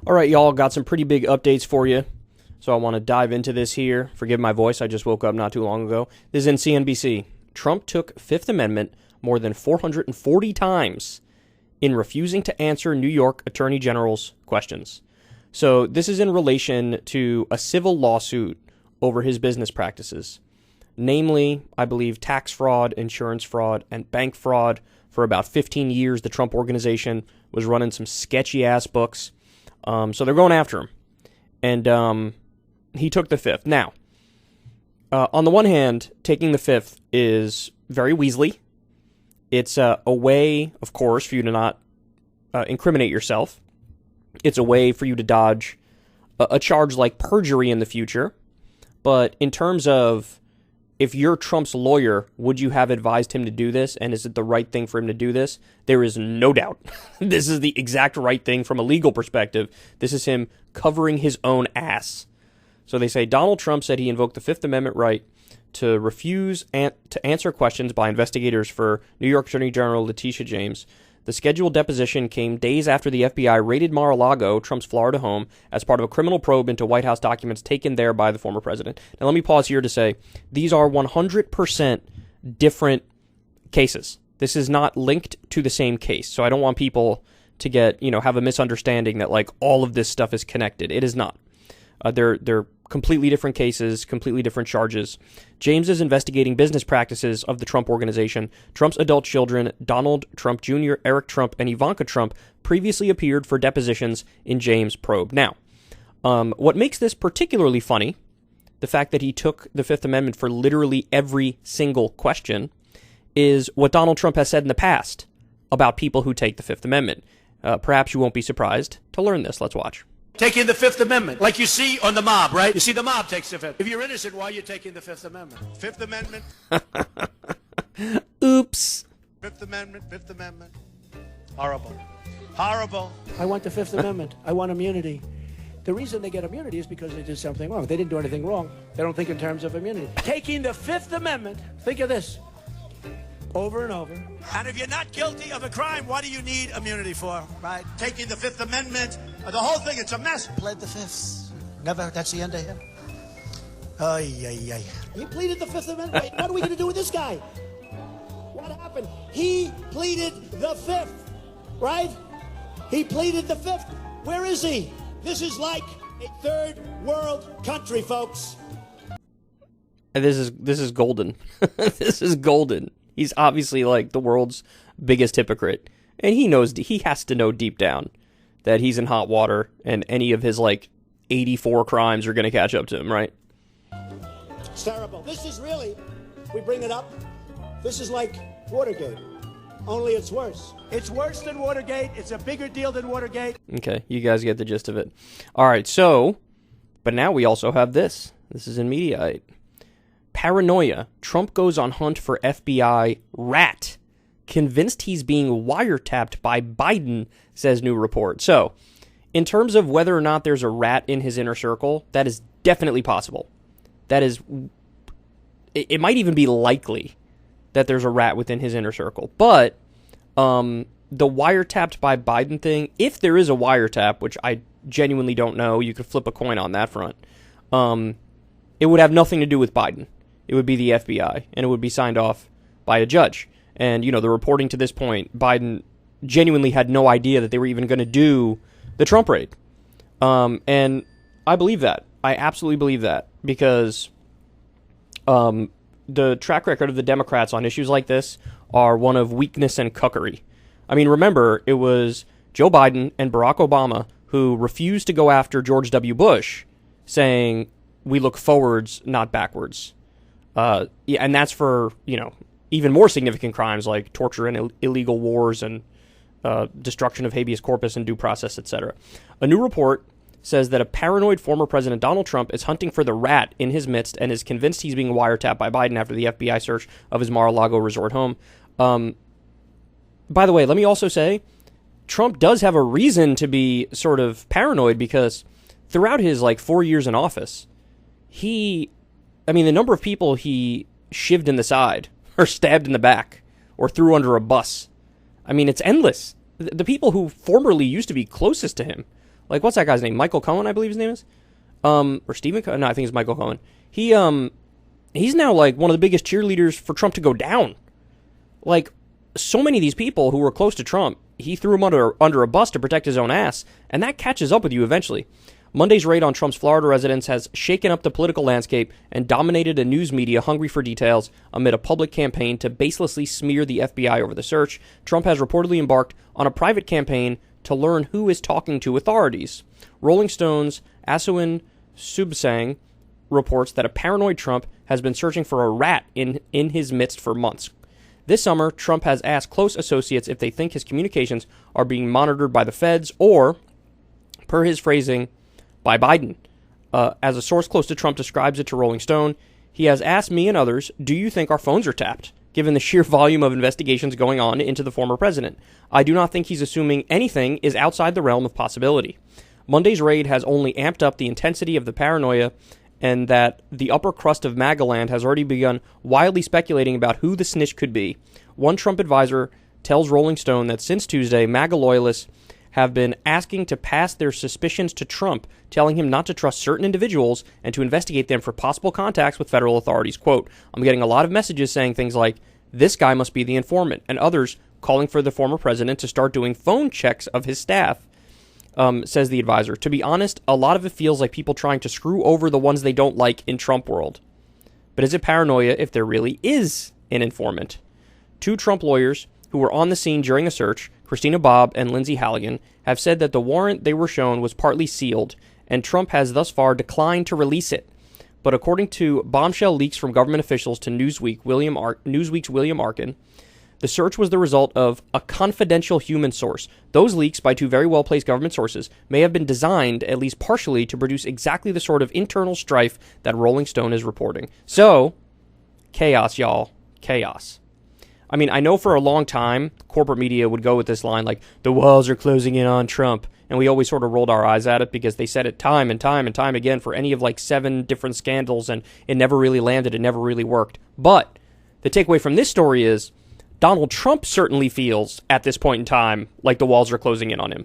All right, y'all, got some pretty big updates for you. So I want to dive into this here. Forgive my voice, I just woke up not too long ago. This is in CNBC. Trump took Fifth Amendment more than 440 times in refusing to answer New York Attorney General's questions. So this is in relation to a civil lawsuit over his business practices. Namely, I believe tax fraud, insurance fraud, and bank fraud. For about 15 years, the Trump Organization was running some sketchy-ass books. So they're going after him. And he took the Fifth. Now, on the one hand, taking the Fifth is very Weasley. It's a way, of course, for you to not incriminate yourself. It's a way for you to dodge a charge like perjury in the future. But in terms of, if you're Trump's lawyer, would you have advised him to do this? And is it the right thing for him to do this? There is no doubt. This is the exact right thing from a legal perspective. This is him covering his own ass. So they say Donald Trump said he invoked the Fifth Amendment right to refuse to answer questions by investigators for New York Attorney General Letitia James. The scheduled deposition came days after the FBI raided Mar-a-Lago, Trump's Florida home, as part of a criminal probe into White House documents taken there by the former president. Now, let me pause here to say these are 100% different cases. This is not linked to the same case. So I don't want people to get, have a misunderstanding that, like, all of this stuff is connected. It is not. They're completely different cases, completely different charges. James is investigating business practices of the Trump Organization. Trump's adult children, Donald Trump Jr., Eric Trump, and Ivanka Trump, previously appeared for depositions in James' probe. Now, what makes this particularly funny, the fact that he took the Fifth Amendment for literally every single question, is what Donald Trump has said in the past about people who take the Fifth Amendment. Perhaps you won't be surprised to learn this. Let's watch. Taking the Fifth Amendment, like you see on the mob, right? You see the mob takes the Fifth. If you're innocent, why are you taking the Fifth Amendment? Fifth Amendment. Oops. Fifth Amendment, Fifth Amendment. Horrible. Horrible. I want the Fifth Amendment. I want immunity. The reason they get immunity is because they did something wrong. They didn't do anything wrong. They don't think in terms of immunity. Taking the Fifth Amendment, think of this, over and over. And if you're not guilty of a crime, what do you need immunity for, right? Taking the Fifth Amendment, the whole thing, it's a mess. Pled the Fifth. Never, that's the end of him. Ay, ay, ay. He pleaded the Fifth Amendment. Wait, what are we going to do with this guy? What happened? He pleaded the Fifth, right? He pleaded the Fifth. Where is he? This is like a third world country, folks. And this is golden. This is golden. He's obviously like the world's biggest hypocrite. And he has to know deep down that he's in hot water and any of his like 84 crimes are going to catch up to him, right? It's terrible. This is really, we bring it up, this is like Watergate. Only it's worse. It's worse than Watergate. It's a bigger deal than Watergate. Okay, you guys get the gist of it. All right, so, but now we also have this. This is in Mediaite. Paranoia. Trump goes on hunt for FBI rat. Convinced he's being wiretapped by Biden, says new report. So, in terms of whether or not there's a rat in his inner circle, that is definitely possible. That is, it might even be likely that there's a rat within his inner circle. But the wiretapped by Biden thing, if there is a wiretap, which I genuinely don't know, you could flip a coin on that front, it would have nothing to do with Biden. It would be the FBI, and it would be signed off by a judge. And, the reporting to this point, Biden genuinely had no idea that they were even going to do the Trump raid. And I believe that. I absolutely believe that, because the track record of the Democrats on issues like this are one of weakness and cuckery. I mean, remember, it was Joe Biden and Barack Obama who refused to go after George W. Bush, saying, we look forwards, not backwards. And that's for, even more significant crimes like torture and illegal wars and destruction of habeas corpus and due process, etc. A new report says that a paranoid former President Donald Trump is hunting for the rat in his midst and is convinced he's being wiretapped by Biden after the FBI search of his Mar-a-Lago resort home. By the way, let me also say, Trump does have a reason to be sort of paranoid, because throughout his 4 years in office, the number of people he shivved in the side or stabbed in the back or threw under a bus, it's endless. The people who formerly used to be closest to him Like, what's that guy's name? Michael Cohen, I believe his name is? Or Stephen Cohen? No, I think it's Michael Cohen. He's now, like, one of the biggest cheerleaders for Trump to go down. Like, so many of these people who were close to Trump, he threw him under a bus to protect his own ass, and that catches up with you eventually. Monday's raid on Trump's Florida residence has shaken up the political landscape and dominated a news media hungry for details amid a public campaign to baselessly smear the FBI over the search. Trump has reportedly embarked on a private campaign to learn who is talking to authorities. Rolling Stone's Aswin Subsang reports that a paranoid Trump has been searching for a rat in his midst for months. This summer, Trump has asked close associates if they think his communications are being monitored by the feds or, per his phrasing, by Biden. As a source close to Trump describes it to Rolling Stone, he has asked me and others, do you think our phones are tapped, given the sheer volume of investigations going on into the former president? I do not think he's assuming anything is outside the realm of possibility. Monday's raid has only amped up the intensity of the paranoia, and that the upper crust of MAGA land has already begun wildly speculating about who the snitch could be. One Trump advisor tells Rolling Stone that since Tuesday, MAGA loyalists have been asking to pass their suspicions to Trump, telling him not to trust certain individuals and to investigate them for possible contacts with federal authorities. Quote, I'm getting a lot of messages saying things like, this guy must be the informant, and others calling for the former president to start doing phone checks of his staff, says the advisor. To be honest, a lot of it feels like people trying to screw over the ones they don't like in Trump world. But is it paranoia if there really is an informant? Two Trump lawyers who were on the scene during the search, Christina Bobb and Lindsay Halligan, have said that the warrant they were shown was partly sealed, and Trump has thus far declined to release it. But according to bombshell leaks from government officials to Newsweek's William Arkin, the search was the result of a confidential human source. Those leaks by two very well-placed government sources may have been designed, at least partially, to produce exactly the sort of internal strife that Rolling Stone is reporting. So, chaos, y'all. Chaos. I mean, I know for a long time, corporate media would go with this line like, the walls are closing in on Trump. And we always sort of rolled our eyes at it because they said it time and time and time again for any of like 7 different scandals, and it never really landed, it never really worked. But the takeaway from this story is Donald Trump certainly feels at this point in time like the walls are closing in on him.